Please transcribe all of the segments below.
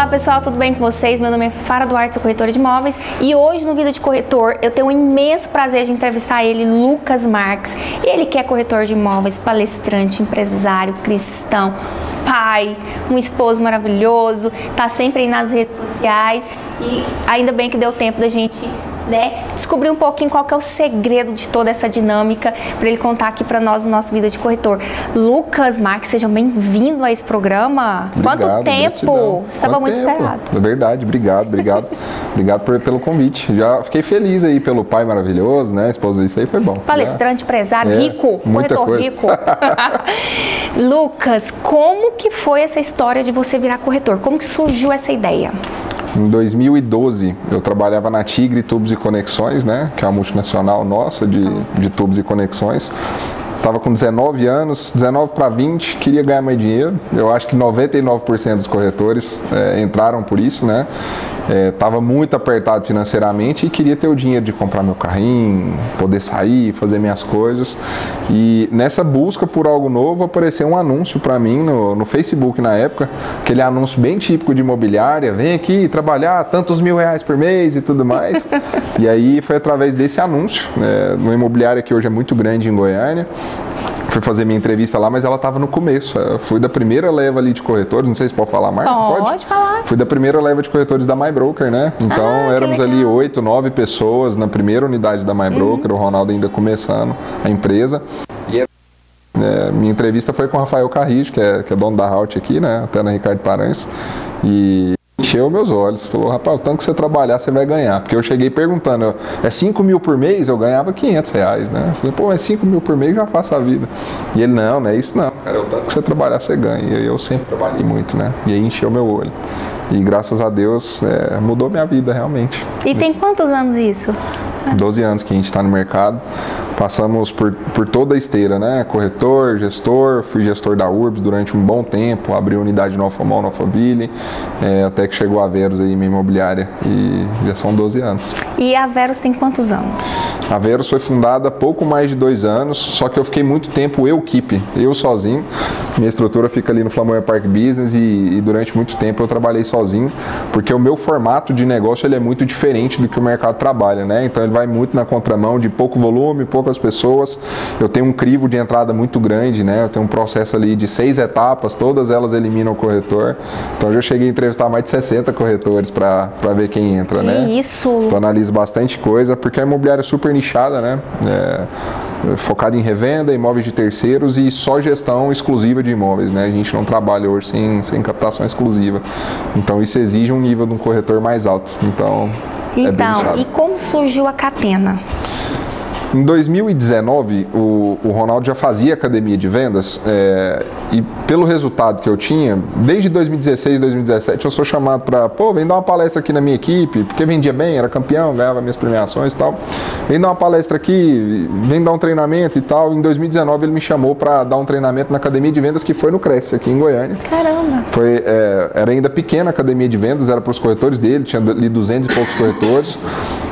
Olá pessoal, tudo bem com vocês? Meu nome é Fara Duarte, sou corretora de imóveis e hoje no Vida de Corretor eu tenho o imenso prazer de entrevistar ele, Lucas Marques. Ele que é corretor de imóveis, palestrante, empresário, cristão, pai, um esposo maravilhoso, tá sempre aí nas redes sociais e ainda bem que deu tempo da gente descobrir um pouquinho qual que é o segredo de toda essa dinâmica para ele contar aqui para nós no nosso Vida de Corretor. Lucas Marques, seja bem-vindo a esse programa. Obrigado, quanto tempo? Você estava muito esperado. É verdade, obrigado pelo convite. Já fiquei feliz aí pelo pai maravilhoso, né? Esposa, isso aí foi bom. Palestrante, empresário, rico, corretor coisa. Rico. Lucas, como que foi essa história de você virar corretor? Como que surgiu essa ideia? Em 2012, eu trabalhava na Tigre Tubos e Conexões, né, que é uma multinacional nossa de tubos e conexões. Estava com 19 anos, 19 para 20, queria ganhar mais dinheiro. Eu acho que 99% dos corretores entraram por isso, né? Estava muito apertado financeiramente e queria ter o dinheiro de comprar meu carrinho, poder sair, fazer minhas coisas. E nessa busca por algo novo, apareceu um anúncio para mim no Facebook na época, aquele anúncio bem típico de imobiliária, vem aqui trabalhar tantos R$1.000 por mês e tudo mais. E aí foi através desse anúncio, numa imobiliária que hoje é muito grande em Goiânia. Fui fazer minha entrevista lá, mas ela estava no começo. Eu fui da primeira leva ali de corretores, não sei se pode falar, Marca? Pode falar. Fui da primeira leva de corretores da MyBroker, né? Então éramos ali 8, 9 pessoas na primeira unidade da MyBroker, o Ronaldo ainda começando a empresa. E minha entrevista foi com o Rafael Carrijo, que é dono da Halt aqui, né? Até na Ricardo Paranhos. E encheu meus olhos, falou, rapaz, o tanto que você trabalhar, você vai ganhar. Porque eu cheguei perguntando, é 5 mil por mês? Eu ganhava R$500, né? Eu falei, pô, é 5 mil por mês, já faço a vida. E ele, não é isso não, cara, o tanto que você trabalhar, você ganha. E eu sempre trabalhei muito, né? E aí encheu meu olho. E graças a Deus, mudou minha vida, realmente. E tem quantos anos isso? 12 anos que a gente está no mercado. Passamos por toda a esteira, né? Corretor, gestor, fui gestor da Urbs durante um bom tempo, abri unidade no Alphamall, no Alphaville, até que chegou a Veros aí, minha imobiliária, e já são 12 anos. E a Veros tem quantos anos? A Veros foi fundada há pouco mais de 2 anos, só que eu fiquei muito tempo eu sozinho. Minha estrutura fica ali no Flamboyant Park Business e durante muito tempo eu trabalhei sozinho, porque o meu formato de negócio ele é muito diferente do que o mercado trabalha, né? Então ele vai muito na contramão de pouco volume, poucas pessoas. Eu tenho um crivo de entrada muito grande, né? Eu tenho um processo ali de 6 etapas, todas elas eliminam o corretor. Então eu já cheguei a entrevistar mais de 60 corretores para ver quem entra, né? Isso! Eu analiso bastante coisa, porque a imobiliária é super nichada, né? Focada em revenda, imóveis de terceiros e só gestão exclusiva de imóveis, né? A gente não trabalha hoje sem captação exclusiva. Então isso exige um nível de um corretor mais alto. Então e como surgiu a Catena? Em 2019, o Ronaldo já fazia academia de vendas e pelo resultado que eu tinha, desde 2016, 2017, eu sou chamado para, vem dar uma palestra aqui na minha equipe, porque vendia bem, era campeão, ganhava minhas premiações e tal. Vem dar uma palestra aqui, vem dar um treinamento e tal. Em 2019 ele me chamou para dar um treinamento na academia de vendas que foi no Cresce, aqui em Goiânia. Caramba! Era ainda pequena a academia de vendas, era para os corretores dele, tinha ali 200 e poucos corretores.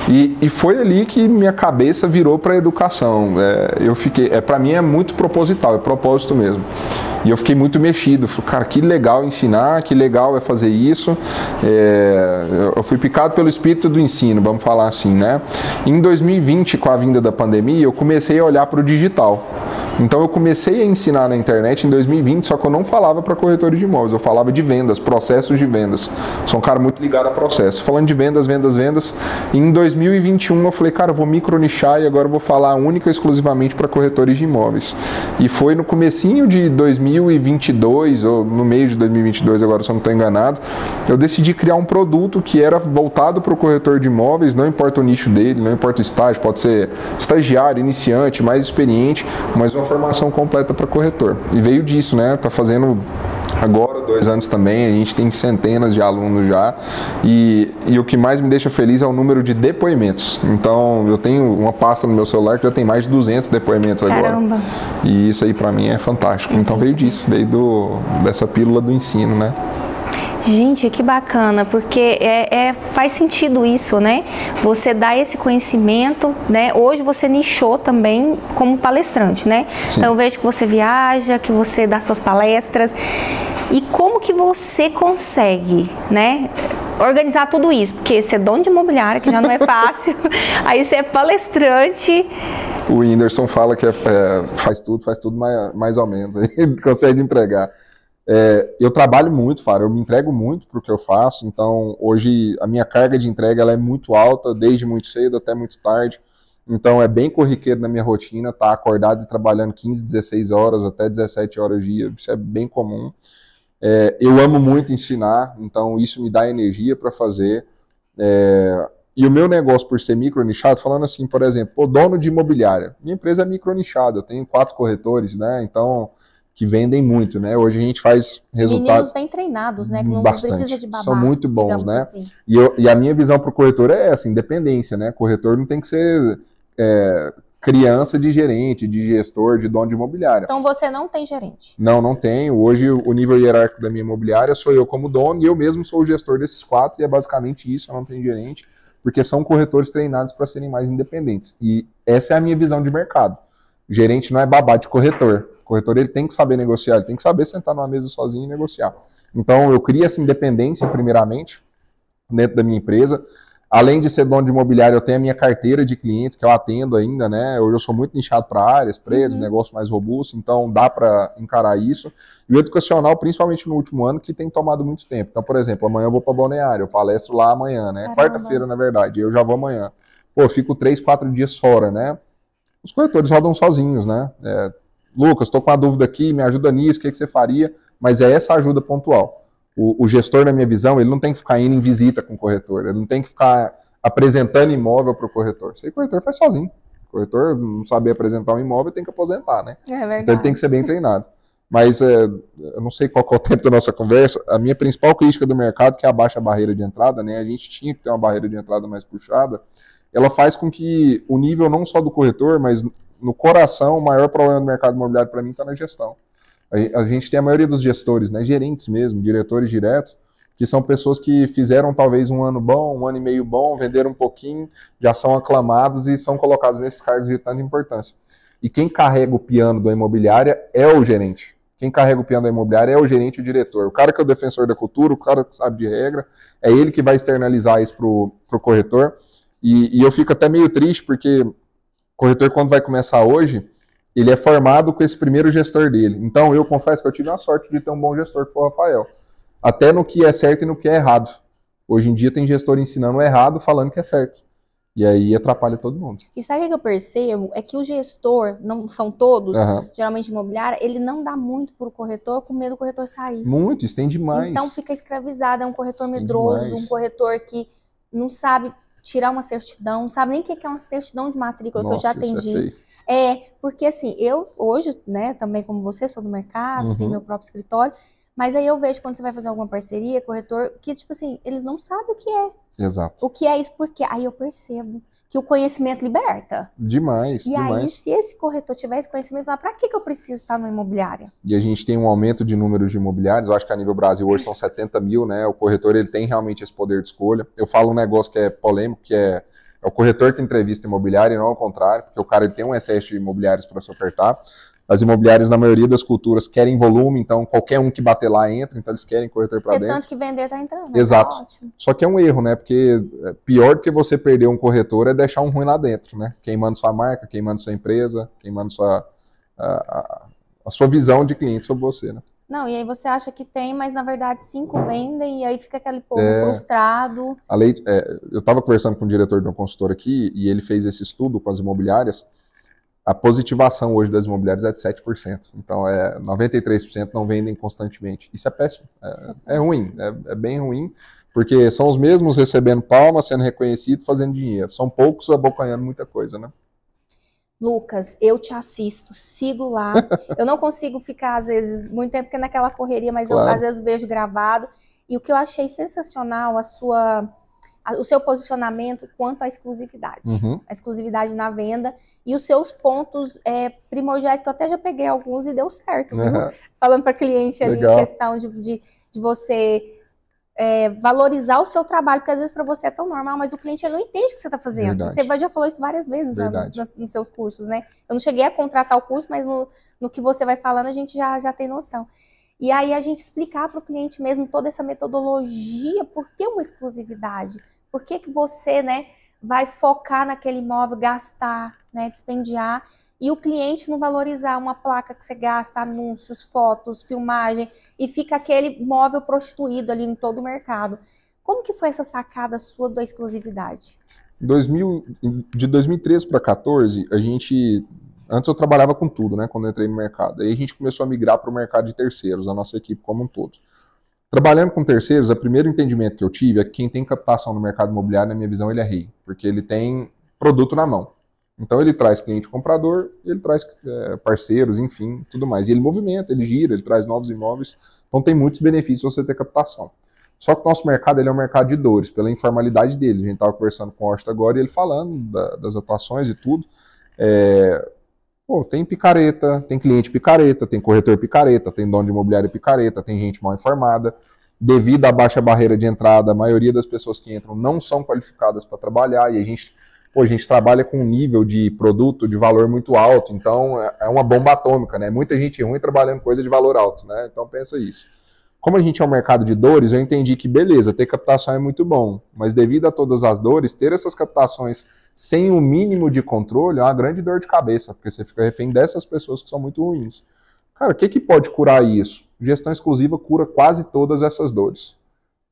E foi ali que minha cabeça virou para a educação. Eu fiquei, para mim é muito proposital, é propósito mesmo. E eu fiquei muito mexido, falei, cara, que legal ensinar, que legal é fazer isso. Eu fui picado pelo espírito do ensino, vamos falar assim, né? Em 2020, com a vinda da pandemia, eu comecei a olhar para o digital. Então eu comecei a ensinar na internet em 2020, só que eu não falava para corretores de imóveis, eu falava de vendas, processos de vendas. Sou um cara muito ligado a processo. Falando de vendas. E em 2021 eu falei, cara, eu vou micronichar e agora eu vou falar única e exclusivamente para corretores de imóveis. E foi no comecinho de 2022, ou no meio de 2022, agora se eu não estou enganado, eu decidi criar um produto que era voltado para o corretor de imóveis, não importa o nicho dele, não importa o estágio, pode ser estagiário, iniciante, mais experiente, mas uma formação completa para corretor. E veio disso, né? Tá fazendo agora 2 anos também, a gente tem centenas de alunos já e o que mais me deixa feliz é o número de depoimentos. Então eu tenho uma pasta no meu celular que já tem mais de 200 depoimentos agora. Caramba. E isso aí para mim é fantástico. Então veio disso, veio dessa pílula do ensino, né? Gente, que bacana, porque faz sentido isso, né? Você dá esse conhecimento, né? Hoje você nichou também como palestrante, né? Sim. Então eu vejo que você viaja, que você dá suas palestras. E como que você consegue, né, organizar tudo isso? Porque ser dono de imobiliária, que já não é fácil, aí você é palestrante. O Whindersson fala que faz tudo mais ou menos, ele consegue entregar. Eu trabalho muito, Fara, eu me entrego muito para o que eu faço, então hoje a minha carga de entrega ela é muito alta, desde muito cedo até muito tarde, então é bem corriqueiro na minha rotina, tá acordado e trabalhando 15, 16 horas, até 17 horas dia, isso é bem comum. Eu amo muito ensinar, então isso me dá energia para fazer. E o meu negócio, por ser micro-nichado, falando assim, por exemplo, dono de imobiliária, minha empresa é micro-nichada, eu tenho 4 corretores, né, então, que vendem muito, né, hoje a gente faz resultados... Meninos bem treinados, né, que não precisa de babá. São muito bons, né, assim. E a minha visão para o corretor é essa, independência, né, corretor não tem que ser criança de gerente, de gestor, de dono de imobiliária. Então você não tem gerente? Não tenho, hoje o nível hierárquico da minha imobiliária sou eu como dono e eu mesmo sou o gestor desses 4 e é basicamente isso, eu não tenho gerente, porque são corretores treinados para serem mais independentes. E essa é a minha visão de mercado. Gerente não é babá de corretor. O corretor ele tem que saber negociar, ele tem que saber sentar numa mesa sozinho e negociar. Então eu crio essa independência, primeiramente, dentro da minha empresa. Além de ser dono de imobiliário, eu tenho a minha carteira de clientes que eu atendo ainda, né? Hoje eu sou muito nichado para áreas, prédios, negócio mais robusto, então dá para encarar isso. E o educacional, principalmente no último ano, que tem tomado muito tempo. Então, por exemplo, amanhã eu vou para Balneário, eu palestro lá amanhã, né? Quarta-feira, na verdade, eu já vou amanhã. Pô, eu fico 3, 4 dias fora, né? Os corretores rodam sozinhos, né? Lucas, estou com uma dúvida aqui, me ajuda nisso, o que você faria? Mas é essa ajuda pontual. O gestor, na minha visão, ele não tem que ficar indo em visita com o corretor, ele não tem que ficar apresentando imóvel para o corretor. Isso aí o corretor faz sozinho. O corretor não saber apresentar um imóvel, tem que aposentar, né? É verdade. Então ele tem que ser bem treinado. Mas eu não sei qual é o tempo da nossa conversa, a minha principal crítica do mercado, que é a baixa barreira de entrada, né? A gente tinha que ter uma barreira de entrada mais puxada, ela faz com que o nível não só do corretor, mas no coração, o maior problema do mercado imobiliário para mim está na gestão. A gente tem a maioria dos gestores, né, gerentes mesmo, diretores diretos, que são pessoas que fizeram talvez um ano bom, um ano e meio bom, venderam um pouquinho, já são aclamados e são colocados nesses cargos de tanta importância. E quem carrega o piano da imobiliária é o gerente. Quem carrega o piano da imobiliária é o gerente e o diretor. O cara que é o defensor da cultura, o cara que sabe de regra, é ele que vai externalizar isso pro corretor. E eu fico até meio triste, porque o corretor, quando vai começar hoje, ele é formado com esse primeiro gestor dele. Então, eu confesso que eu tive a sorte de ter um bom gestor, que foi o Rafael. Até no que é certo e no que é errado. Hoje em dia tem gestor ensinando o errado, falando que é certo. E aí atrapalha todo mundo. E sabe o que eu percebo? É que o gestor, não são todos, geralmente imobiliária, ele não dá muito pro corretor, com medo do corretor sair. Muito, isso tem demais. Então fica escravizado, é um corretor medroso, um corretor que não sabe tirar uma certidão, não sabe nem o que é uma certidão de matrícula, que eu já atendi. Porque assim, eu hoje, né, também como você, sou do mercado, tenho meu próprio escritório, mas aí eu vejo quando você vai fazer alguma parceria, corretor, que tipo assim, eles não sabem o que é. Exato. O que é isso, porque aí eu percebo que o conhecimento liberta. Demais, aí, se esse corretor tiver esse conhecimento, para que eu preciso estar numa imobiliária? E a gente tem um aumento de números de imobiliários, eu acho que a nível Brasil hoje são 70 mil, né? O corretor, ele tem realmente esse poder de escolha. Eu falo um negócio que é polêmico, que é o corretor que entrevista imobiliário e não ao contrário, porque o cara ele tem um excesso de imobiliários para se ofertar. As imobiliárias, na maioria das culturas, querem volume, então qualquer um que bater lá entra, então eles querem corretor para dentro. Tanto que vender tá entrando. Exato. Tá ótimo. Só que é um erro, né? Porque pior do que você perder um corretor é deixar um ruim lá dentro, né? Queimando sua marca, queimando sua empresa, queimando a sua visão de cliente sobre você, né? Não, e aí você acha que tem, mas na verdade 5 vendem e aí fica aquele povo frustrado. Eu estava conversando com o diretor de uma consultora aqui e ele fez esse estudo com as imobiliárias. A positivação hoje das imobiliárias é de 7%. Então, 93% não vendem constantemente. Isso é péssimo. É ruim, é bem ruim, porque são os mesmos recebendo palmas, sendo reconhecidos, fazendo dinheiro. São poucos abocanhando muita coisa, né? Lucas, eu te assisto, sigo lá. Eu não consigo ficar, às vezes, muito tempo, porque naquela correria, mas claro. Eu, às vezes, vejo gravado. E o que eu achei sensacional, o seu posicionamento quanto à exclusividade. A exclusividade na venda e os seus pontos primordiais, que eu até já peguei alguns e deu certo, viu? Falando para cliente ali, questão de você valorizar o seu trabalho, porque às vezes para você é tão normal, mas o cliente ele não entende o que você está fazendo. Verdade. Você já falou isso várias vezes nos seus cursos, né? Eu não cheguei a contratar o curso, mas no que você vai falando a gente já tem noção. E aí a gente explicar para o cliente mesmo toda essa metodologia, por que uma exclusividade? Por que você, né, vai focar naquele imóvel, gastar, né, dispendiar, e o cliente não valorizar uma placa que você gasta, anúncios, fotos, filmagem, e fica aquele imóvel prostituído ali em todo o mercado. Como que foi essa sacada sua da exclusividade? De 2013 para 2014, antes eu trabalhava com tudo, né, quando eu entrei no mercado. Aí a gente começou a migrar para o mercado de terceiros, a nossa equipe como um todo. Trabalhando com terceiros, o primeiro entendimento que eu tive é que quem tem captação no mercado imobiliário, na minha visão, ele é rei, porque ele tem produto na mão. Então ele traz cliente comprador, ele traz parceiros, enfim, tudo mais. E ele movimenta, ele gira, ele traz novos imóveis. Então tem muitos benefícios você ter captação. Só que o nosso mercado ele é um mercado de dores, pela informalidade dele. A gente estava conversando com o Horst agora e ele falando das atuações e tudo. Tem picareta, tem cliente picareta, tem corretor picareta, tem dono de imobiliário picareta, tem gente mal informada. Devido à baixa barreira de entrada, a maioria das pessoas que entram não são qualificadas para trabalhar e a gente trabalha com um nível de produto de valor muito alto, então é uma bomba atômica, né? Muita gente ruim trabalhando coisa de valor alto, né? Então pensa isso. Como a gente é um mercado de dores, eu entendi que beleza, ter captação é muito bom, mas devido a todas as dores, ter essas captações sem o mínimo de controle é uma grande dor de cabeça, porque você fica refém dessas pessoas que são muito ruins. Cara, o que pode curar isso? Gestão exclusiva cura quase todas essas dores.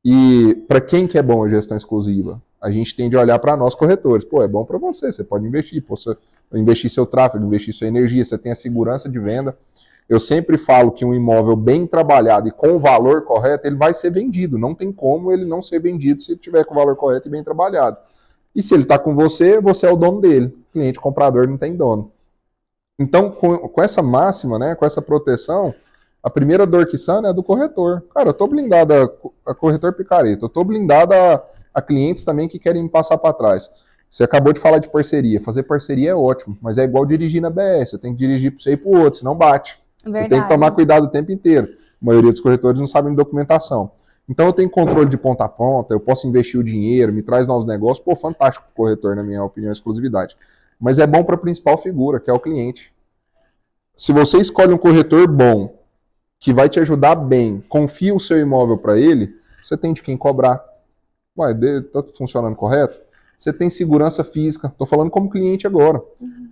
E para quem que é bom a gestão exclusiva? A gente tende a olhar para nós corretores. Pô, é bom para você pode investir. Você investir seu tráfego, investir sua energia, você tem a segurança de venda. Eu sempre falo que um imóvel bem trabalhado e com o valor correto, ele vai ser vendido. Não tem como ele não ser vendido se ele tiver com o valor correto e bem trabalhado. E se ele está com você, você é o dono dele. Cliente comprador não tem dono. Então, com essa máxima, né, com essa proteção, a primeira dor que sana é a do corretor. Cara, eu estou blindado a corretor picareta, eu estou blindado a clientes também que querem me passar para trás. Você acabou de falar de parceria. Fazer parceria é ótimo, mas é igual dirigir na BS. Você tem que dirigir para você e para o outro, senão bate. Verdade. Você tem que tomar cuidado o tempo inteiro. A maioria dos corretores não sabem de documentação. Então eu tenho controle de ponta a ponta, eu posso investir o dinheiro, me traz novos negócios. Pô, fantástico o corretor, na minha opinião, exclusividade. Mas é bom para a principal figura, que é o cliente. Se você escolhe um corretor bom, que vai te ajudar bem, confia o seu imóvel para ele, você tem de quem cobrar. Ué, tá funcionando correto? Você tem segurança física. Estou falando como cliente agora.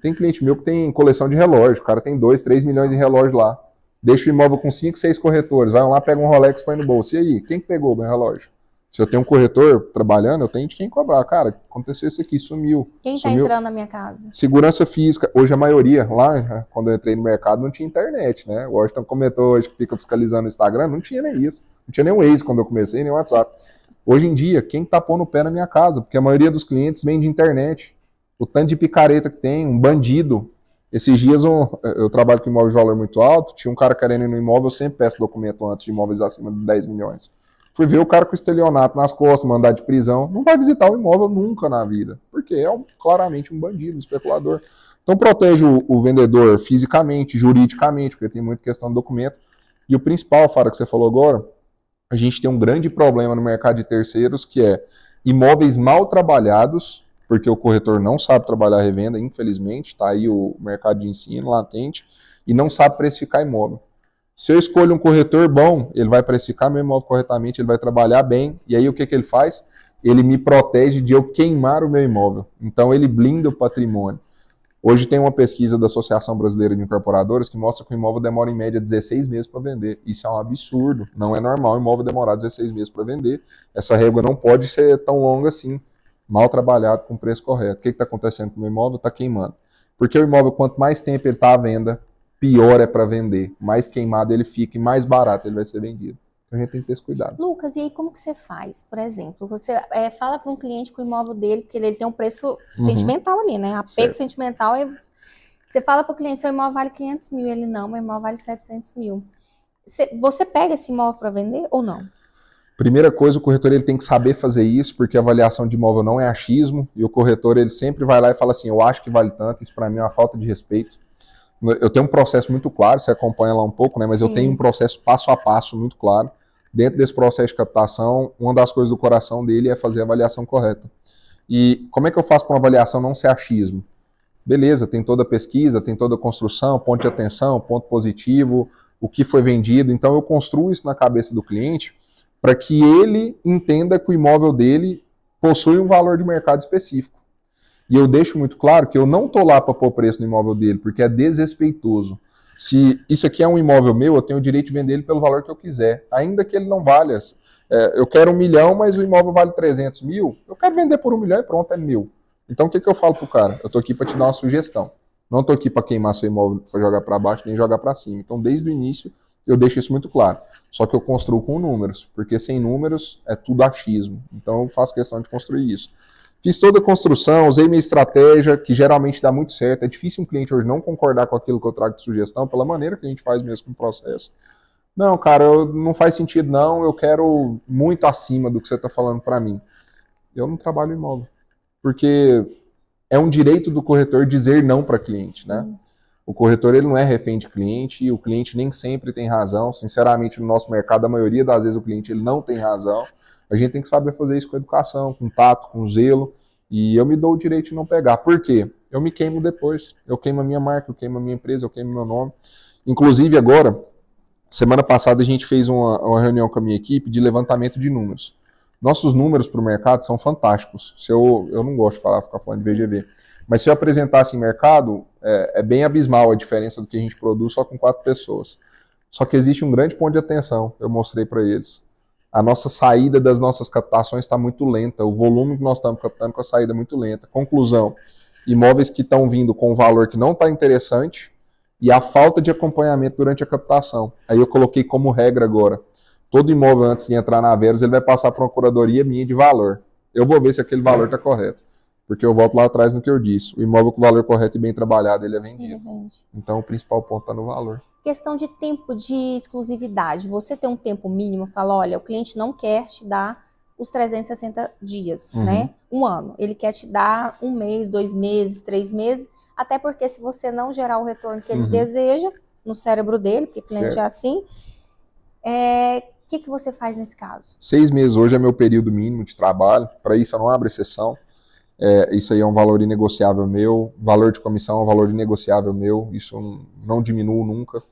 Tem cliente meu que tem coleção de relógio. O cara tem 2, 3 milhões de relógios lá. Deixa o imóvel com 5, 6 corretores. Vai lá, pega um Rolex e põe no bolso. E aí, quem pegou o meu relógio? Se eu tenho um corretor trabalhando, eu tenho de quem cobrar. Cara, aconteceu isso aqui, sumiu. Quem está entrando na minha casa? Segurança física. Hoje a maioria, lá, quando eu entrei no mercado, não tinha internet, né? O Washington comentou hoje que fica fiscalizando o Instagram. Não tinha nem isso. Não tinha nem o Waze quando eu comecei, nem o WhatsApp. Hoje em dia, quem tá pondo o pé na minha casa? Porque a maioria dos clientes vem de internet. O tanto de picareta que tem, um bandido. Esses dias eu trabalho com imóvel de valor muito alto, tinha um cara querendo ir no imóvel, eu sempre peço documento antes de imóveis acima de 10 milhões. Fui ver o cara com estelionato nas costas, mandado de prisão. Não vai visitar o imóvel nunca na vida, porque é claramente um bandido, um especulador. Então protege o vendedor fisicamente, juridicamente, porque tem muita questão de documento. E o principal, Fara, que você falou agora, a gente tem um grande problema no mercado de terceiros, que é imóveis mal trabalhados, porque o corretor não sabe trabalhar a revenda, infelizmente, está aí o mercado de ensino latente, e não sabe precificar imóvel. Se eu escolho um corretor bom, ele vai precificar meu imóvel corretamente, ele vai trabalhar bem, e aí o que ele faz? Ele me protege de eu queimar o meu imóvel. Então ele blinda o patrimônio. Hoje tem uma pesquisa da Associação Brasileira de Incorporadoras que mostra que o imóvel demora em média 16 meses para vender. Isso é um absurdo, não é normal o imóvel demorar 16 meses para vender. Essa régua não pode ser tão longa assim, mal trabalhado com o preço correto. O que está acontecendo com o meu imóvel? Está queimando. Porque o imóvel, quanto mais tempo ele está à venda, pior é para vender. Mais queimado ele fica e mais barato ele vai ser vendido. Então a gente tem que ter esse cuidado. Lucas, e aí como que você faz? Por exemplo, você fala para um cliente que o imóvel dele, porque ele tem um preço sentimental ali, né? Apego certo. Sentimental. Você fala para o cliente, seu imóvel vale 500 mil. Ele, não, meu imóvel vale 700 mil. Você pega esse imóvel para vender ou não? Primeira coisa, o corretor ele tem que saber fazer isso, porque a avaliação de imóvel não é achismo, e o corretor ele sempre vai lá e fala assim, eu acho que vale tanto, isso para mim é uma falta de respeito. Eu tenho um processo muito claro, você acompanha lá um pouco, né? Mas Sim. Eu tenho um processo passo a passo muito claro. Dentro desse processo de captação, uma das coisas do coração dele é fazer a avaliação correta. E como é que eu faço para uma avaliação não ser achismo? Beleza, tem toda a pesquisa, tem toda a construção, ponto de atenção, ponto positivo, o que foi vendido. Então eu construo isso na cabeça do cliente para que ele entenda que o imóvel dele possui um valor de mercado específico. E eu deixo muito claro que eu não estou lá para pôr preço no imóvel dele, porque é desrespeitoso. Se isso aqui é um imóvel meu, eu tenho o direito de vender ele pelo valor que eu quiser, ainda que ele não valha. Eu quero 1 milhão, mas o imóvel vale 300 mil, eu quero vender por 1 milhão e pronto, é meu. Então o que eu falo pro cara? Eu estou aqui para te dar uma sugestão. Não estou aqui para queimar seu imóvel, para jogar para baixo, nem jogar para cima. Então desde o início eu deixo isso muito claro. Só que eu construo com números, porque sem números é tudo achismo. Então eu faço questão de construir isso. Fiz toda a construção, usei minha estratégia, que geralmente dá muito certo. É difícil um cliente hoje não concordar com aquilo que eu trago de sugestão, pela maneira que a gente faz mesmo com o processo. Não, cara, não faz sentido não, eu quero muito acima do que você está falando para mim. Eu não trabalho imóvel, porque é um direito do corretor dizer não para cliente, né? O corretor ele não é refém de cliente, e o cliente nem sempre tem razão. Sinceramente, no nosso mercado, a maioria das vezes o cliente ele não tem razão. A gente tem que saber fazer isso com educação, com tato, com zelo, e eu me dou o direito de não pegar. Por quê? Eu me queimo depois. Eu queimo a minha marca, eu queimo a minha empresa, eu queimo meu nome. Inclusive agora, semana passada a gente fez uma reunião com a minha equipe de levantamento de números. Nossos números para o mercado são fantásticos. Eu não gosto de ficar falando de VGV, mas se eu apresentasse em mercado, é bem abismal a diferença do que a gente produz só com 4 pessoas. Só que existe um grande ponto de atenção, eu mostrei para eles. A nossa saída das nossas captações está muito lenta, o volume que nós estamos captando com a saída é muito lenta. Conclusão, imóveis que estão vindo com um valor que não está interessante e a falta de acompanhamento durante a captação. Aí eu coloquei como regra agora, todo imóvel antes de entrar na Verus, ele vai passar por uma curadoria minha de valor. Eu vou ver se aquele valor está correto. Porque eu volto lá atrás no que eu disse. O imóvel com valor correto e bem trabalhado, ele é vendido. Então o principal ponto está no valor. Questão de tempo de exclusividade. Você tem um tempo mínimo, fala, olha, o cliente não quer te dar os 360 dias, né? 1 ano. Ele quer te dar 1 mês, 2 meses, 3 meses, até porque se você não gerar o retorno que ele deseja no cérebro dele, porque o cliente é assim, o que você faz nesse caso? 6 meses hoje é meu período mínimo de trabalho. Para isso eu não abro exceção. Isso aí é um valor inegociável meu, valor de comissão é um valor inegociável meu, isso não diminuo nunca,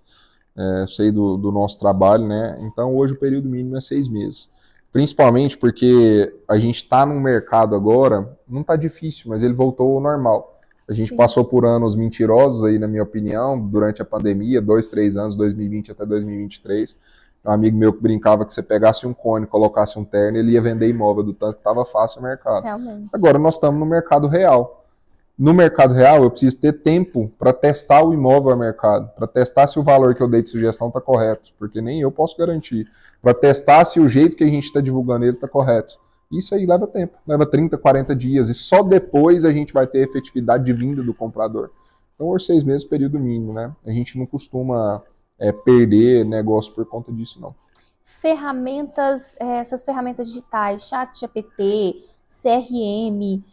sei do nosso trabalho, né? Então hoje o período mínimo é 6 meses, principalmente porque a gente está num mercado agora, não está difícil, mas ele voltou ao normal. A gente passou por anos mentirosos aí, na minha opinião, durante a pandemia, 2, 3 anos, 2020 até 2023, um amigo meu que brincava que você pegasse um cone, colocasse um terno, ele ia vender imóvel do tanto que estava fácil o mercado. Realmente. Agora nós estamos no mercado real. No mercado real eu preciso ter tempo para testar o imóvel ao mercado, para testar se o valor que eu dei de sugestão está correto, porque nem eu posso garantir. Para testar se o jeito que a gente está divulgando ele está correto. Isso aí leva tempo, leva 30, 40 dias, e só depois a gente vai ter efetividade de vinda do comprador. Então hoje 6 meses é período mínimo, né? A gente não costuma perder negócio por conta disso, não. Ferramentas, essas ferramentas digitais, ChatGPT, CRM,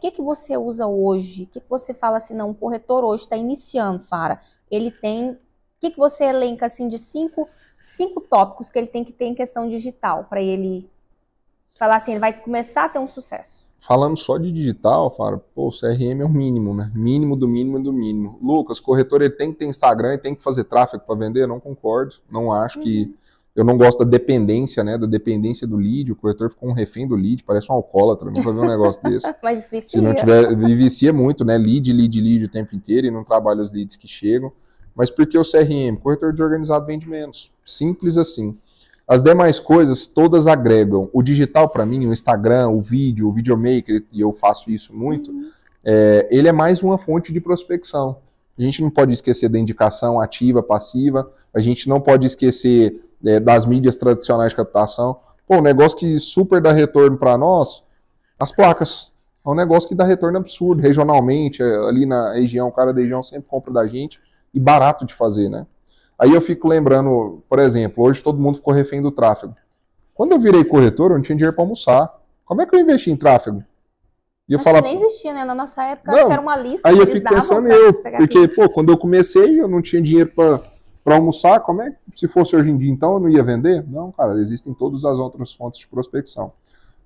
que você usa hoje? O que você fala assim, não, o corretor hoje está iniciando, Fara, ele tem, o que você elenca assim de 5 tópicos que ele tem que ter em questão digital, para ele falar assim, ele vai começar a ter um sucesso? Falando só de digital, Fara, o CRM é o mínimo, né? Mínimo do mínimo do mínimo. Lucas, corretor ele tem que ter Instagram e tem que fazer tráfego para vender? Eu não concordo, não acho que... Eu não gosto da dependência, né? Da dependência do lead, o corretor ficou um refém do lead, parece um alcoólatra, nunca vi um negócio desse. Mas isso vicia. Se não tiver, vicia muito, né? Lead o tempo inteiro e não trabalha os leads que chegam. Mas por que o CRM? Corretor desorganizado vende menos. Simples assim. As demais coisas, todas agregam. O digital, para mim, o Instagram, o videomaker, e eu faço isso muito, ele é mais uma fonte de prospecção. A gente não pode esquecer da indicação ativa, passiva, a gente não pode esquecer das mídias tradicionais de captação. Pô, um negócio que super dá retorno para nós, as placas. É um negócio que dá retorno absurdo, regionalmente, ali na região, o cara da região sempre compra da gente, e barato de fazer, né? Aí eu fico lembrando, por exemplo, hoje todo mundo ficou refém do tráfego. Quando eu virei corretor, eu não tinha dinheiro para almoçar. Como é que eu investi em tráfego? E eu falava, nem existia, né? Na nossa época, acho que era uma lista. Aí eu fico pensando porque, quando eu comecei, eu não tinha dinheiro para almoçar. Como é que, se fosse hoje em dia, então, eu não ia vender? Não, cara, existem todas as outras fontes de prospecção.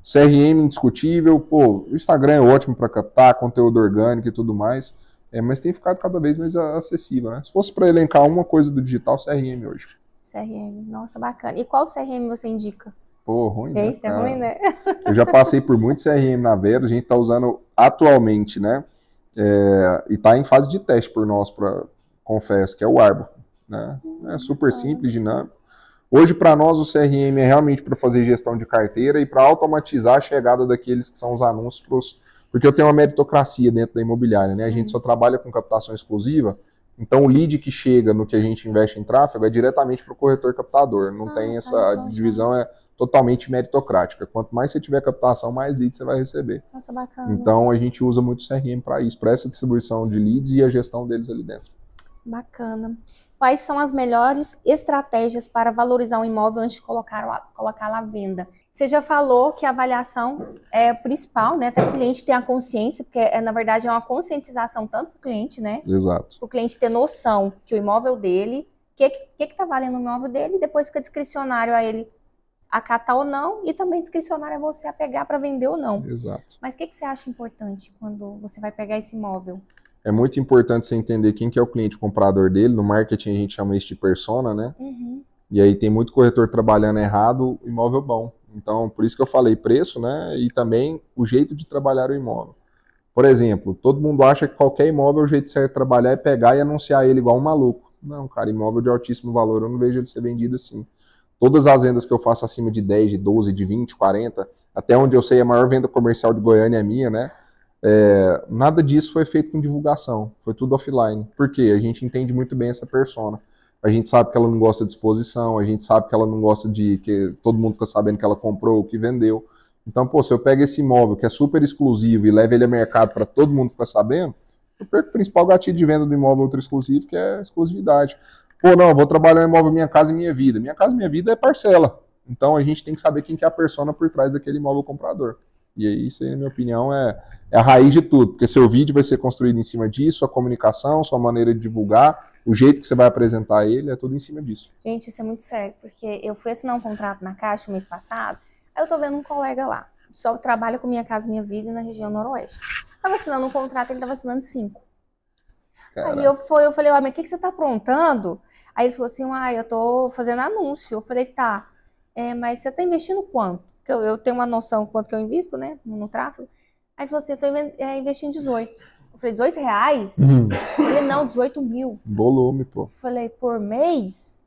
CRM indiscutível, o Instagram é ótimo para captar, conteúdo orgânico e tudo mais. Mas tem ficado cada vez mais acessível, né? Se fosse para elencar uma coisa do digital, CRM hoje. CRM, nossa, bacana. E qual CRM você indica? Pô, ruim, né? Esse é ruim, né? Eu já passei por muito CRM na Vera, a gente está usando atualmente, né? E está em fase de teste por nós, confesso, que é o Arbor. Né? É super simples, dinâmico. Hoje, para nós, o CRM é realmente para fazer gestão de carteira e para automatizar a chegada daqueles que são os anúncios porque eu tenho uma meritocracia dentro da imobiliária, né? A gente só trabalha com captação exclusiva, então o lead que chega no que a gente investe em tráfego é diretamente para o corretor captador. Não tem essa divisão, é totalmente meritocrática. Quanto mais você tiver captação, mais leads você vai receber. Nossa, bacana. Então a gente usa muito o CRM para isso, para essa distribuição de leads e a gestão deles ali dentro. Bacana. Quais são as melhores estratégias para valorizar um imóvel antes de colocá-lo à venda? Você já falou que a avaliação é principal, né? Até para o cliente ter a consciência, porque na verdade é uma conscientização tanto para o cliente, né? Exato. Para o cliente ter noção que o imóvel dele, o que está valendo o imóvel dele, e depois fica discricionário a ele acatar ou não, e também discricionário a você a pegar para vender ou não. Exato. Mas o que você acha importante quando você vai pegar esse imóvel? É muito importante você entender quem que é o cliente comprador dele. No marketing a gente chama isso de persona, né? E aí tem muito corretor trabalhando errado, imóvel bom. Então, por isso que eu falei preço, né? E também o jeito de trabalhar o imóvel. Por exemplo, todo mundo acha que qualquer imóvel, o jeito certo de trabalhar é pegar e anunciar ele igual um maluco. Não, cara, imóvel de altíssimo valor, eu não vejo ele ser vendido assim. Todas as vendas que eu faço acima de 10, de 12, de 20, 40, até onde eu sei a maior venda comercial de Goiânia é minha, né? Nada disso foi feito com divulgação, foi tudo offline. Por quê? A gente entende muito bem essa persona. A gente sabe que ela não gosta de exposição, a gente sabe que ela não gosta de que todo mundo fica sabendo que ela comprou, que vendeu. Então, pô, se eu pego esse imóvel que é super exclusivo e levo ele a mercado para todo mundo ficar sabendo, eu perco o principal gatilho de venda do imóvel outro exclusivo, que é a exclusividade. Pô, não, eu vou trabalhar um imóvel Minha Casa e Minha Vida. Minha Casa e Minha Vida é parcela. Então, a gente tem que saber quem que é a persona por trás daquele imóvel comprador. E aí, isso aí, na minha opinião, é a raiz de tudo, porque seu vídeo vai ser construído em cima disso, a comunicação, sua maneira de divulgar, o jeito que você vai apresentar ele, é tudo em cima disso. Gente, isso é muito sério, porque eu fui assinar um contrato na Caixa o mês passado, aí eu tô vendo um colega lá, só trabalha com Minha Casa Minha Vida na região noroeste. Tava assinando um contrato, ele tava assinando 5. Caraca. Aí eu falei, mas o que você tá aprontando? Aí ele falou assim, eu tô fazendo anúncio. Eu falei, tá, mas você tá investindo quanto? Eu tenho uma noção quanto que eu invisto, né, no tráfego. Aí ele falou assim, eu tô investindo 18. Eu falei, 18 reais? Ele, não, 18 mil. Volume, pô. Eu falei, por mês?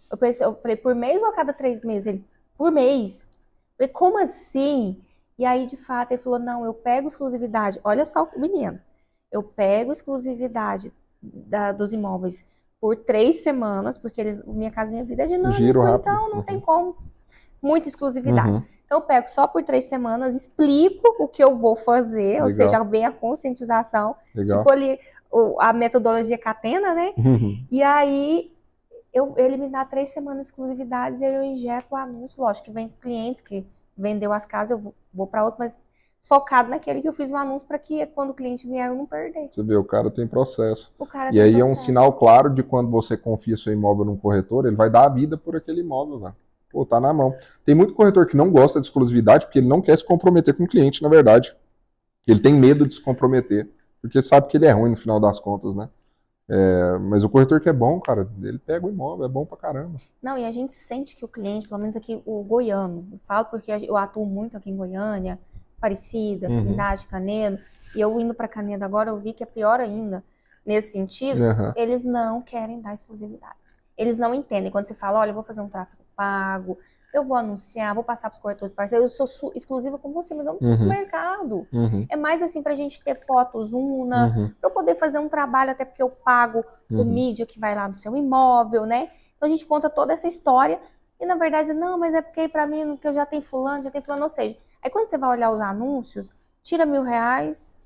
Eu falei, por mês ou a cada 3 meses? Ele, por mês. Eu falei, como assim? E aí, de fato, ele falou, não, eu pego exclusividade. Olha só o menino. Eu pego exclusividade dos imóveis por 3 semanas, porque Minha Casa Minha Vida é dinâmico, então não tem como. Muita exclusividade. Então, eu pego só por 3 semanas, explico o que eu vou fazer, legal. Ou seja, vem a conscientização, legal. Tipo ali a metodologia Catena, né? E aí, ele me dá 3 semanas de exclusividades e aí eu injeto o anúncio. Lógico que vem clientes que vendeu as casas, eu vou para outro, mas focado naquele que eu fiz um anúncio para que quando o cliente vier eu não perder. Você vê, o cara tem processo. E aí é um sinal claro de quando você confia seu imóvel num corretor, ele vai dar a vida por aquele imóvel, velho. Pô, tá na mão. Tem muito corretor que não gosta de exclusividade porque ele não quer se comprometer com o cliente, na verdade. Ele tem medo de se comprometer, porque sabe que ele é ruim no final das contas, né? Mas o corretor que é bom, cara, ele pega o imóvel, é bom pra caramba. Não, e a gente sente que o cliente, pelo menos aqui, o goiano, eu falo porque eu atuo muito aqui em Goiânia, Aparecida, Trindade, Canedo, e eu indo pra Canedo agora, eu vi que é pior ainda, nesse sentido, eles não querem dar exclusividade. Eles não entendem. Quando você fala, olha, eu vou fazer um tráfego pago, eu vou anunciar, vou passar para os corretores parceiros, eu sou exclusiva com você, mas eu não sou no mercado. É mais assim para a gente ter fotos para eu poder fazer um trabalho, até porque eu pago o mídia que vai lá no seu imóvel, né? Então a gente conta toda essa história e na verdade, não, mas é porque para mim, que eu já tenho fulano, ou seja, aí quando você vai olhar os anúncios, tira R$1.000,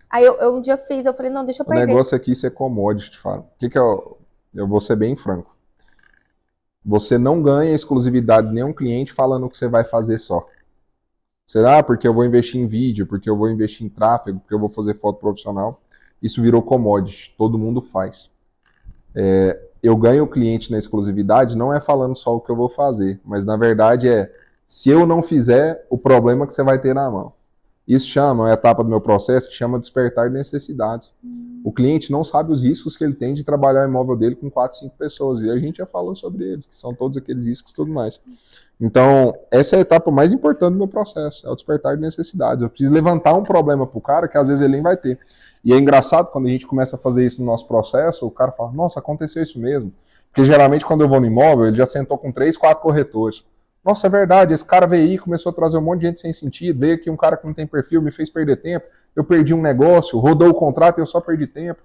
aí eu um dia eu falei, não, deixa eu perder. O negócio aqui, isso é commodity, te falo. O que eu vou ser bem franco. Você não ganha exclusividade de nenhum cliente falando o que você vai fazer só. Será? Porque eu vou investir em vídeo, porque eu vou investir em tráfego, porque eu vou fazer foto profissional. Isso virou commodity, todo mundo faz. Eu ganho o cliente na exclusividade não é falando só o que eu vou fazer, mas na verdade se eu não fizer, o problema que você vai ter na mão. Isso chama, é a etapa do meu processo que chama despertar de necessidades. O cliente não sabe os riscos que ele tem de trabalhar o imóvel dele com 4, 5 pessoas. E a gente já falou sobre eles, que são todos aqueles riscos e tudo mais. Então, essa é a etapa mais importante do meu processo, é o despertar de necessidades. Eu preciso levantar um problema para o cara que às vezes ele nem vai ter. E é engraçado quando a gente começa a fazer isso no nosso processo, o cara fala, nossa, aconteceu isso mesmo. Porque geralmente quando eu vou no imóvel, ele já sentou com 3, 4 corretores. Nossa, é verdade, esse cara veio aí, começou a trazer um monte de gente sem sentido, veio aqui um cara que não tem perfil, me fez perder tempo, eu perdi um negócio, rodou o contrato e eu só perdi tempo.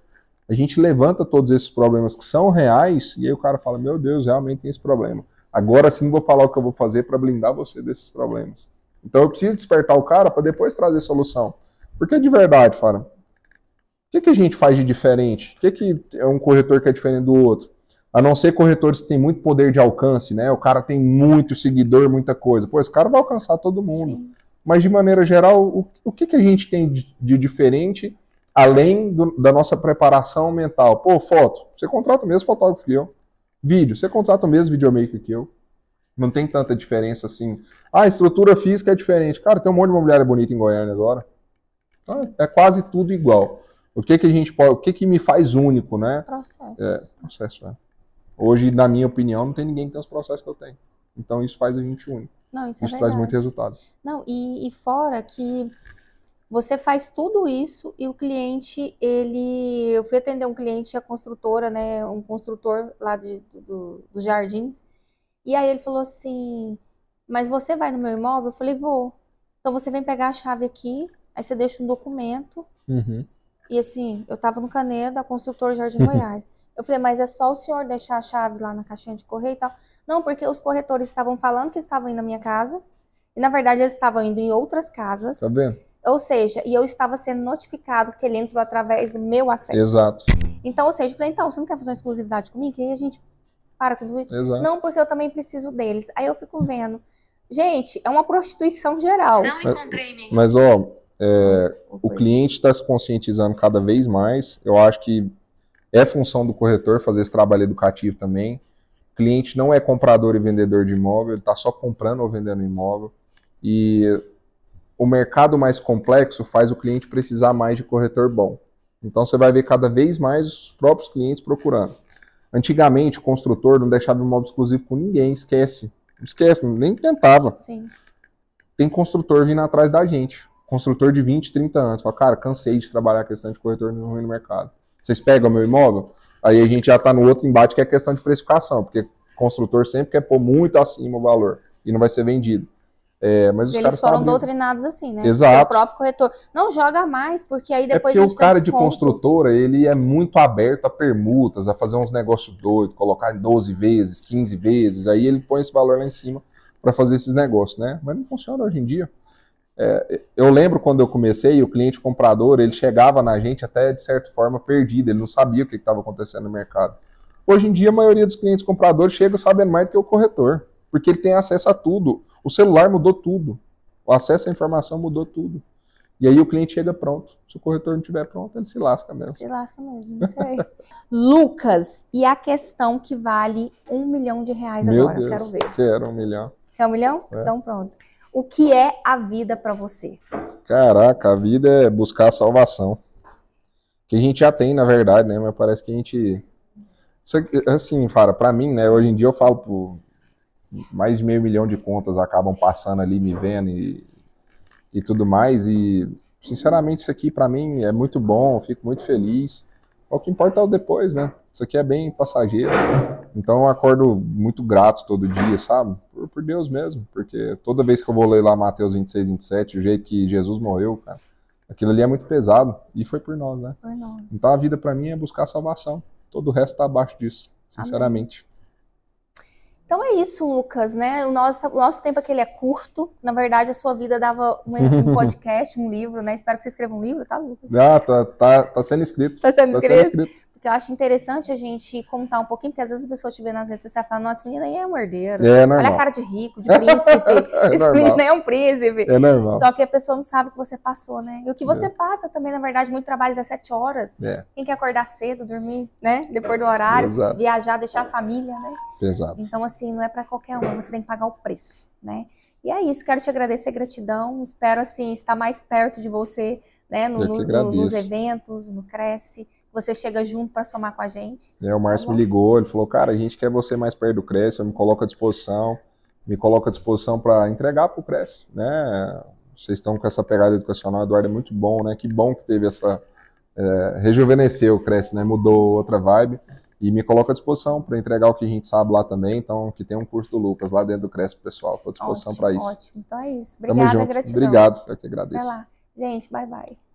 A gente levanta todos esses problemas que são reais e aí o cara fala, meu Deus, realmente tem esse problema. Agora sim vou falar o que eu vou fazer para blindar você desses problemas. Então eu preciso despertar o cara para depois trazer solução. Porque de verdade, Fara, o que a gente faz de diferente? O que é um corretor que é diferente do outro? A não ser corretores que têm muito poder de alcance, né? O cara tem muito seguidor, muita coisa. Pô, esse cara vai alcançar todo mundo. Sim. Mas de maneira geral, o que a gente tem de diferente, além da nossa preparação mental? Pô, foto, você contrata o mesmo fotógrafo que eu. Vídeo, você contrata o mesmo videomaker que eu. Não tem tanta diferença assim. Ah, a estrutura física é diferente. Cara, tem um monte de imobiliária bonita em Goiânia agora. Então, é quase tudo igual. O que a gente pode, o que me faz único, né? Processo, né? Hoje, na minha opinião, não tem ninguém que tem os processos que eu tenho. Então, isso faz a gente único. Não, isso traz verdade. Muito resultado. Não, e fora que você faz tudo isso e o cliente, eu fui atender um cliente, a construtora, né, um construtor lá dos Jardins, e aí ele falou assim, mas você vai no meu imóvel? Eu falei, vou. Então você vem pegar a chave aqui, aí você deixa um documento, e assim, eu tava no Canedo, a construtora Jardim Goiás. Eu falei, mas é só o senhor deixar a chave lá na caixinha de correio e tal? Não, porque os corretores estavam falando que estavam indo na minha casa, e na verdade eles estavam indo em outras casas. Tá vendo? Ou seja, e eu estava sendo notificado que ele entrou através do meu acesso. Exato. Então, ou seja, eu falei, então, você não quer fazer uma exclusividade comigo? Que aí a gente para com tudo isso. Exato. Não, porque eu também preciso deles. Aí eu fico vendo. Gente, é uma prostituição geral. Não encontrei nenhum. Mas ó, o cliente está se conscientizando cada vez mais. Eu acho que é função do corretor fazer esse trabalho educativo também. O cliente não é comprador e vendedor de imóvel, ele está só comprando ou vendendo imóvel. E o mercado mais complexo faz o cliente precisar mais de corretor bom. Então você vai ver cada vez mais os próprios clientes procurando. Antigamente o construtor não deixava imóvel exclusivo com ninguém, esquece, nem tentava. Sim. Tem construtor vindo atrás da gente, construtor de 20, 30 anos, fala, cara, cansei de trabalhar a questão de corretor ruim no mercado. Vocês pegam o meu imóvel? Aí a gente já está no outro embate que é a questão de precificação, porque o construtor sempre quer pôr muito acima o valor e não vai ser vendido. Mas os eles caras foram doutrinados assim, né? Exato. O próprio corretor não joga mais, porque aí depois porque a gente o cara tem de desconto. construtora, ele é muito aberto a permutas, a fazer uns negócios doidos, colocar em 12 vezes, 15 vezes, aí ele põe esse valor lá em cima para fazer esses negócios, né? Mas não funciona hoje em dia. Eu lembro quando eu comecei, o cliente comprador, ele chegava na gente até de certa forma perdido, ele não sabia o que estava acontecendo no mercado. Hoje em dia, a maioria dos clientes compradores chega sabendo mais do que o corretor, porque ele tem acesso a tudo. O celular mudou tudo, o acesso à informação mudou tudo. E aí o cliente chega pronto. Se o corretor não estiver pronto, ele se lasca mesmo. Se lasca mesmo, isso aí. Lucas, e a questão que vale R$1 milhão Meu agora? Deus, Eu quero ver. Quero 1 milhão. Quer 1 milhão? Então pronto. O que é a vida para você? Caraca, a vida é buscar a salvação. Que a gente já tem, na verdade, né? Mas parece que a gente... Assim, Fara, pra mim, né? Hoje em dia eu falo, por mais de 500 mil de contas acabam passando ali, me vendo e tudo mais. E, sinceramente, isso aqui pra mim é muito bom, eu fico muito feliz. O que importa é o depois, né? Isso aqui é bem passageiro. Então eu acordo muito grato todo dia, sabe? Por Deus mesmo. Porque toda vez que eu vou ler lá Mateus 26, 27, o jeito que Jesus morreu, cara, aquilo ali é muito pesado. E foi por nós, né? Por nós. Então a vida pra mim é buscar a salvação. Todo o resto tá abaixo disso, sinceramente. Amém. Então é isso, Lucas, né? O nosso tempo aqui ele é curto. Na verdade, a sua vida dava um podcast, um livro, né? Espero que você escreva um livro, tá, Lucas? Tá sendo escrito. Tá sendo escrito. Porque eu acho interessante a gente contar um pouquinho, porque às vezes as pessoas te vêem nas redes sociais e falam, nossa, menina aí é um herdeiro. Olha a cara de rico, de príncipe. Esse menino é um príncipe. É normal. Só que a pessoa não sabe o que você passou, né? E o que você passa também, na verdade, muito trabalho 17 horas. Quem quer acordar cedo, dormir, né? Depois do horário, viajar, deixar a família, né? Exato. Então, assim, não é pra qualquer um, você tem que pagar o preço, né? E é isso, quero te agradecer, gratidão. Espero, assim, estar mais perto de você, né? Nos eventos, no Cresce. você chega junto para somar com a gente. O Márcio me ligou, ele falou, cara, a gente quer você mais perto do Cresce, eu me coloco à disposição para entregar para o Cresce, né? Vocês estão com essa pegada educacional, Eduardo, é muito bom, né? Que bom que teve essa... rejuvenesceu o Cresce, né? Mudou outra vibe. E me coloco à disposição para entregar o que a gente sabe lá também. Então, que tem um curso do Lucas lá dentro do Cresce, pessoal. Estou à disposição para isso. Ótimo, então é isso. Obrigada, gratidão. Obrigado, eu que agradeço. Vai lá. Gente, bye, bye.